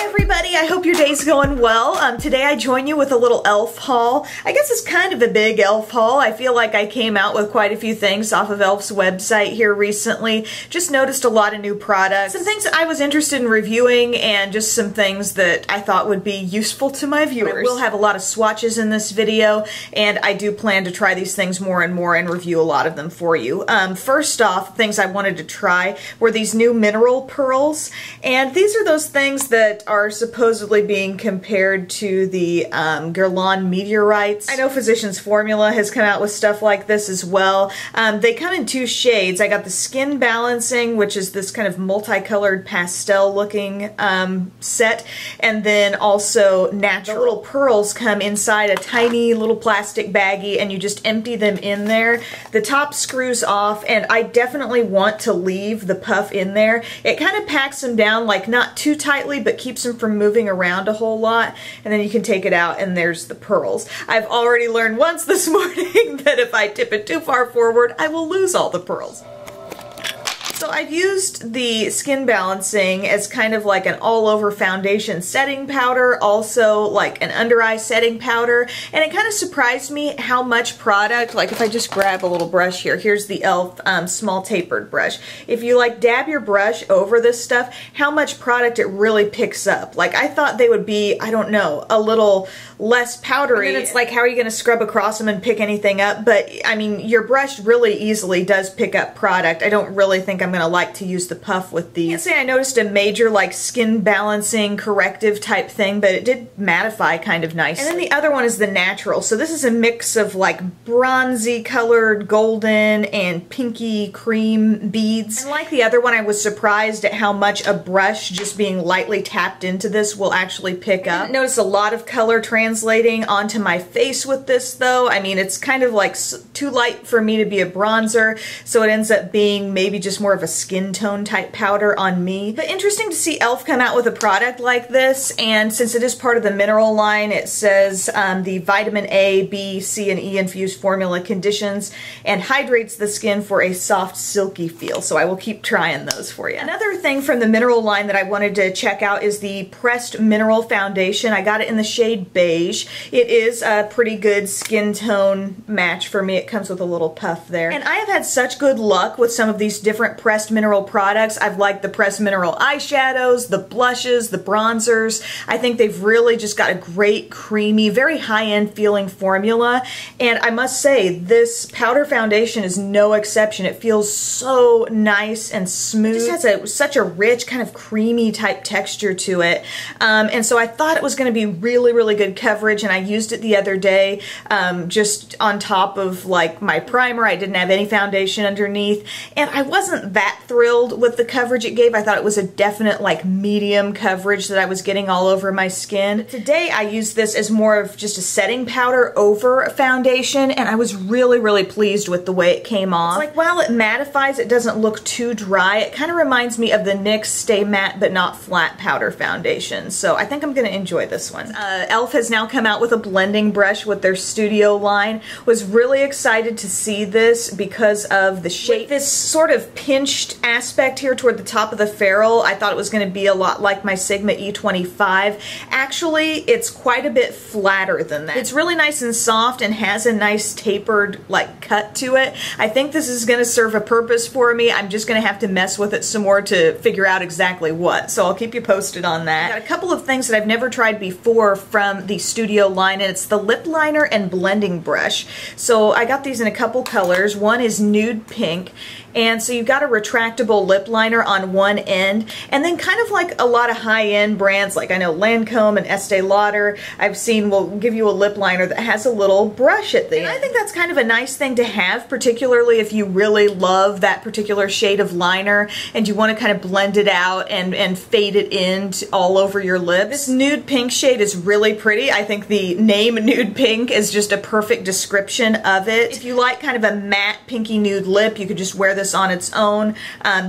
everybody, I hope your day's going well. Today I join you with a little e.l.f. haul. I guess it's kind of a big e.l.f. haul. I feel like I came out with quite a few things off of e.l.f.'s website here recently. Just noticed a lot of new products. Some things that I was interested in reviewing and just some things that I thought would be useful to my viewers. We'll have a lot of swatches in this video and I do plan to try these things more and more and review a lot of them for you. First off, things I wanted to try were these new mineral pearls, and these are those things that are supposedly being compared to the Guerlain meteorites. I know Physicians Formula has come out with stuff like this as well. They come in two shades. I got the Skin Balancing, which is this kind of multicolored pastel looking set, and then also Natural. The little pearls come inside a tiny little plastic baggie and you just empty them in there. The top screws off and I definitely want to leave the puff in there. It kind of packs them down, like not too tightly, but keeps them from moving around a whole lot, and then you can take it out and there's the pearls. I've already learned once this morning that if I tip it too far forward, I will lose all the pearls. So I've used the Skin Balancing as kind of like an all-over foundation setting powder, also like an under-eye setting powder, and it kind of surprised me how much product, like if I just grab a little brush here, here's the e.l.f. Small Tapered brush. If you like dab your brush over this stuff, how much product it really picks up. Like I thought they would be, I don't know, a little less powdery. And then it's like, how are you going to scrub across them and pick anything up? But I mean, your brush really easily does pick up product. I don't really think I'm going to like to use the puff with these. I can't say I noticed a major like skin balancing corrective type thing, but it did mattify kind of nice. And then the other one is the Natural. So this is a mix of like bronzy colored golden and pinky cream beads. And like the other one, I was surprised at how much a brush just being lightly tapped into this will actually pick up. I didn't notice a lot of color translating onto my face with this though. I mean, it's kind of like too light for me to be a bronzer, so it ends up being maybe just more of a skin tone type powder on me. But interesting to see e.l.f. come out with a product like this, and since it is part of the mineral line, it says the vitamin A, B, C, and E infused formula conditions and hydrates the skin for a soft, silky feel. So I will keep trying those for you. Another thing from the mineral line that I wanted to check out is the Pressed Mineral Foundation. I got it in the shade Beige. It is a pretty good skin tone match for me. It comes with a little puff there. And I have had such good luck with some of these different Pressed Mineral products. I've liked the Pressed Mineral eyeshadows, the blushes, the bronzers. I think they've really just got a great, creamy, very high-end feeling formula. And I must say, this powder foundation is no exception. It feels so nice and smooth. It just has such a rich, kind of creamy type texture to it. And so I thought it was going to be really, really good coverage, and I used it the other day just on top of like my primer. I didn't have any foundation underneath, and I wasn't that thrilled with the coverage it gave. I thought it was a definite like medium coverage that I was getting all over my skin. Today I used this as more of just a setting powder over a foundation, and I was really, really pleased with the way it came off. It's like while it mattifies, it doesn't look too dry. It kind of reminds me of the NYX Stay Matte But Not Flat powder foundation, so I think I'm going to enjoy this one. e.l.f. has now come out with a blending brush with their Studio line. Was really excited to see this because of the shape. With this sort of pinched aspect here toward the top of the ferrule, I thought it was going to be a lot like my Sigma E25. Actually, it's quite a bit flatter than that. It's really nice and soft and has a nice tapered like cut to it. I think this is going to serve a purpose for me. I'm just going to have to mess with it some more to figure out exactly what, so I'll keep you posted on that. I got a couple of things that I've never tried before from the Studio line, and it's the lip liner and blending brush. So I got these in a couple colors. One is Nude Pink, and so you've got a retractable lip liner on one end, and then kind of like a lot of high-end brands, like I know Lancome and Estee Lauder, I've seen will give you a lip liner that has a little brush at the end. And I think that's kind of a nice thing to have, particularly if you really love that particular shade of liner and you want to kind of blend it out and fade it in all over your lips. This Nude Pink shade is really pretty. I think the name Nude Pink is just a perfect description of it. If you like kind of a matte pinky nude lip, you could just wear this this on its own.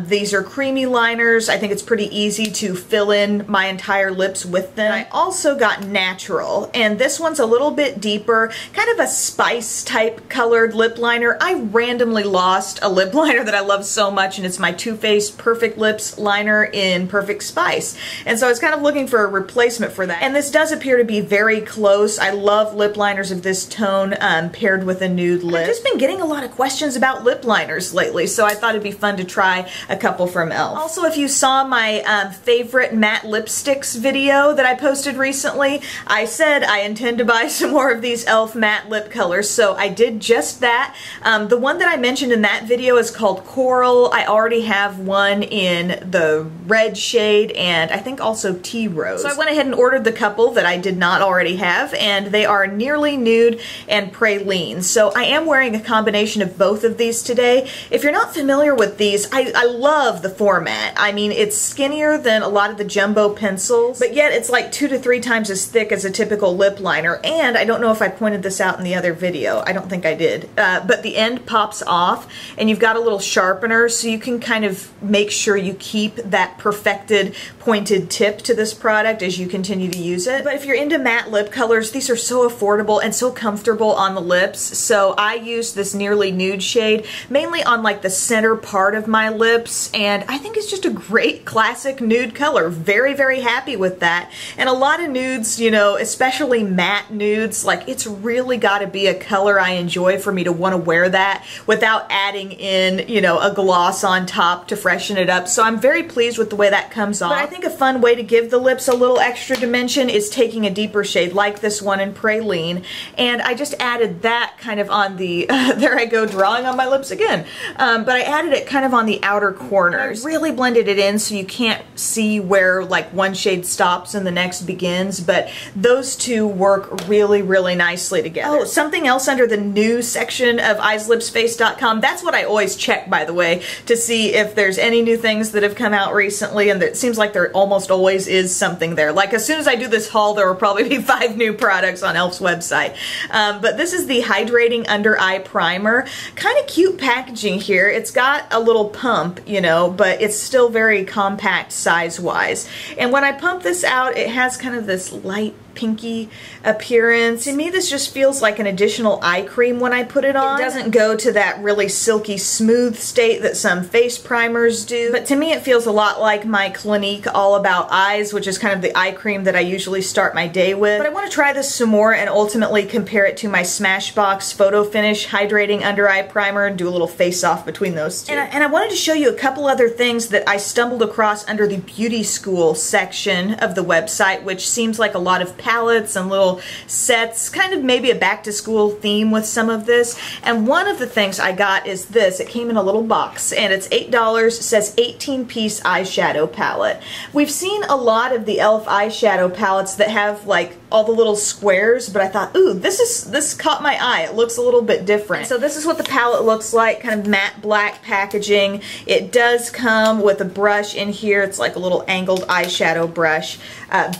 These are creamy liners. I think it's pretty easy to fill in my entire lips with them. I also got Natural, and this one's a little bit deeper, kind of a spice type colored lip liner. I randomly lost a lip liner that I love so much, and it's my Too Faced Perfect Lips liner in Perfect Spice. And so I was kind of looking for a replacement for that. And this does appear to be very close. I love lip liners of this tone paired with a nude lip. I've just been getting a lot of questions about lip liners lately, so I thought it'd be fun to try a couple from e.l.f. Also, if you saw my favorite matte lipsticks video that I posted recently, I said I intend to buy some more of these e.l.f. matte lip colors, so I did just that. The one that I mentioned in that video is called Coral. I already have one in the red shade and I think also Tea Rose. So I went ahead and ordered the couple that I did not already have, and they are Nearly Nude and Praline. So I am wearing a combination of both of these today. If you're not familiar with these, I love the format. I mean, it's skinnier than a lot of the jumbo pencils, but yet it's like 2 to 3 times as thick as a typical lip liner. And I don't know if I pointed this out in the other video. I don't think I did. But the end pops off and you've got a little sharpener, so you can kind of make sure you keep that perfected pointed tip to this product as you continue to use it. But if you're into matte lip colors, these are so affordable and so comfortable on the lips. So I use this Nearly Nude shade mainly on like the center part of my lips, and I think it's just a great classic nude color. Very, very happy with that. And a lot of nudes, you know, especially matte nudes, like it's really got to be a color I enjoy for me to want to wear that without adding in, you know, a gloss on top to freshen it up. So I'm very pleased with the way that comes off. But I think a fun way to give the lips a little extra dimension is taking a deeper shade like this one in Praline, and I just added that kind of on the, there I go drawing on my lips again, but I added it kind of on the outer corners. I really blended it in so you can't see where like one shade stops and the next begins, but those two work really, really nicely together. Oh, something else under the new section of eyeslipsface.com, that's what I always check, by the way, to see if there's any new things that have come out recently, and it seems like there almost always is something there. Like as soon as I do this haul, there will probably be 5 new products on e.l.f.'s website. But this is the Hydrating Under Eye Primer. Kind of cute packaging here. It's got a little pump, you know, but it's still very compact size-wise. And when I pump this out, it has kind of this light pinky appearance. To me, this just feels like an additional eye cream when I put it on. It doesn't go to that really silky smooth state that some face primers do, but to me it feels a lot like my Clinique All About Eyes, which is kind of the eye cream that I usually start my day with. But I want to try this some more and ultimately compare it to my Smashbox Photo Finish Hydrating Under Eye Primer and do a little face-off between those two. And I wanted to show you a couple other things that I stumbled across under the Beauty School section of the website, which seems like a lot of palettes and little sets, kind of maybe a back-to-school theme with some of this. And one of the things I got is this. It came in a little box and it's $8. It says 18-piece eyeshadow palette. We've seen a lot of the e.l.f. eyeshadow palettes that have like all the little squares, but I thought, ooh, this caught my eye. It looks a little bit different. So this is what the palette looks like, kind of matte black packaging. It does come with a brush in here. It's like a little angled eyeshadow brush.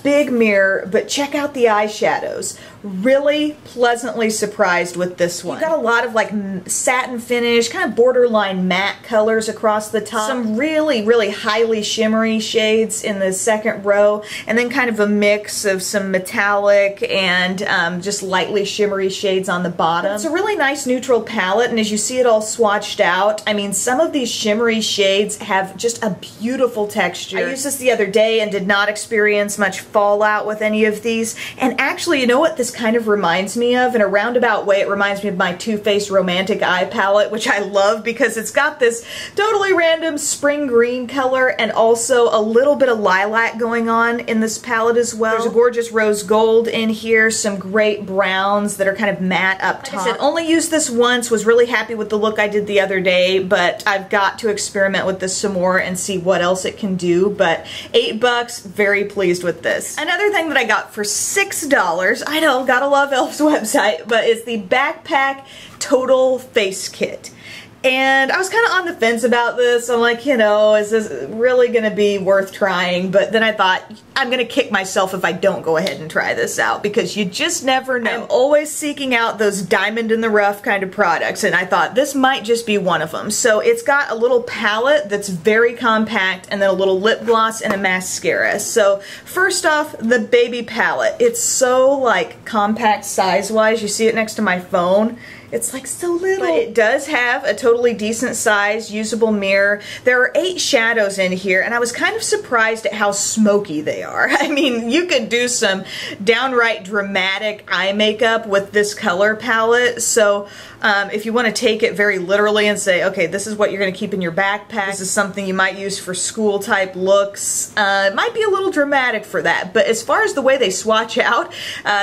Big mirror, but check out the eyeshadows. Really pleasantly surprised with this one. You've got a lot of like satin finish, kind of borderline matte colors across the top. Some really, really highly shimmery shades in the second row, and then kind of a mix of some metallic and just lightly shimmery shades on the bottom. It's a really nice neutral palette, and as you see it all swatched out, I mean, some of these shimmery shades have just a beautiful texture. I used this the other day and did not experience much fallout with any of these, and actually, you know what this kind of reminds me of? In a roundabout way, it reminds me of my Too Faced Romantic Eye palette, which I love because it's got this totally random spring green color and also a little bit of lilac going on in this palette as well. There's a gorgeous rose gold in here, some great browns that are kind of matte up top. Like I said, only used this once, was really happy with the look I did the other day, but I've got to experiment with this some more and see what else it can do. But $8, very pleased with this. Another thing that I got for $6, I know, gotta love e.l.f.'s website, but it's the Backpack Total Face Kit. And I was kind of on the fence about this. I'm like, you know, is this really going to be worth trying? But then I thought, I'm going to kick myself if I don't go ahead and try this out, because you just never know. I'm always seeking out those diamond in the rough kind of products, and I thought this might just be one of them. So it's got a little palette that's very compact, and then a little lip gloss and a mascara. So first off, the baby palette. It's so like compact size-wise. You see it next to my phone. It's like so little. But it does have a totally decent size usable mirror. There are 8 shadows in here, and I was kind of surprised at how smoky they are. I mean, you could do some downright dramatic eye makeup with this color palette. So if you want to take it very literally and say, okay, this is what you're going to keep in your backpack, this is something you might use for school type looks, it might be a little dramatic for that. But as far as the way they swatch out,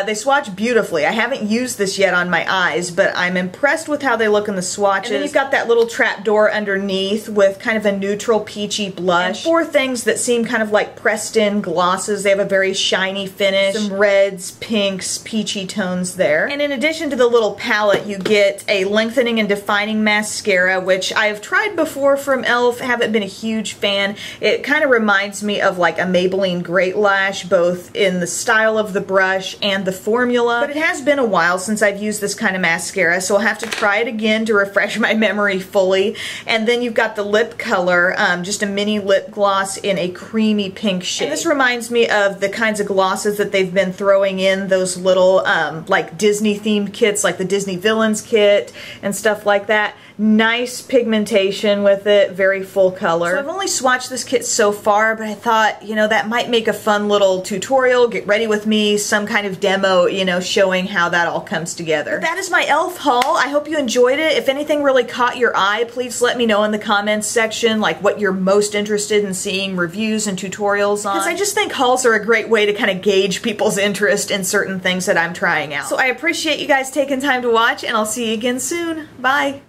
they swatch beautifully. I haven't used this yet on my eyes, but I'm impressed with how they look in the swatches. And then you've got that little trap door underneath with kind of a neutral peachy blush. And 4 things that seem kind of like pressed in glosses. They have a very shiny finish. Some reds, pinks, peachy tones there. And in addition to the little palette, you get a lengthening and defining mascara, which I have tried before from e.l.f. Haven't been a huge fan. It kind of reminds me of like a Maybelline Great Lash, both in the style of the brush and the formula. But it has been a while since I've used this kind of mascara, so I'll have to try it again to refresh my memory fully. And then you've got the lip color, just a mini lip gloss in a creamy pink shade. And this reminds me of the kinds of glosses that they've been throwing in, those little like Disney themed kits, like the Disney Villains kit and stuff like that. Nice pigmentation with it, very full color. So I've only swatched this kit so far, but I thought, you know, that might make a fun little tutorial, get ready with me, some kind of demo, you know, showing how that all comes together. But that is my e.l.f. haul. I hope you enjoyed it. If anything really caught your eye, please let me know in the comments section, like what you're most interested in seeing reviews and tutorials on. Because I just think hauls are a great way to kind of gauge people's interest in certain things that I'm trying out. So I appreciate you guys taking time to watch, and I'll see you again soon. Bye!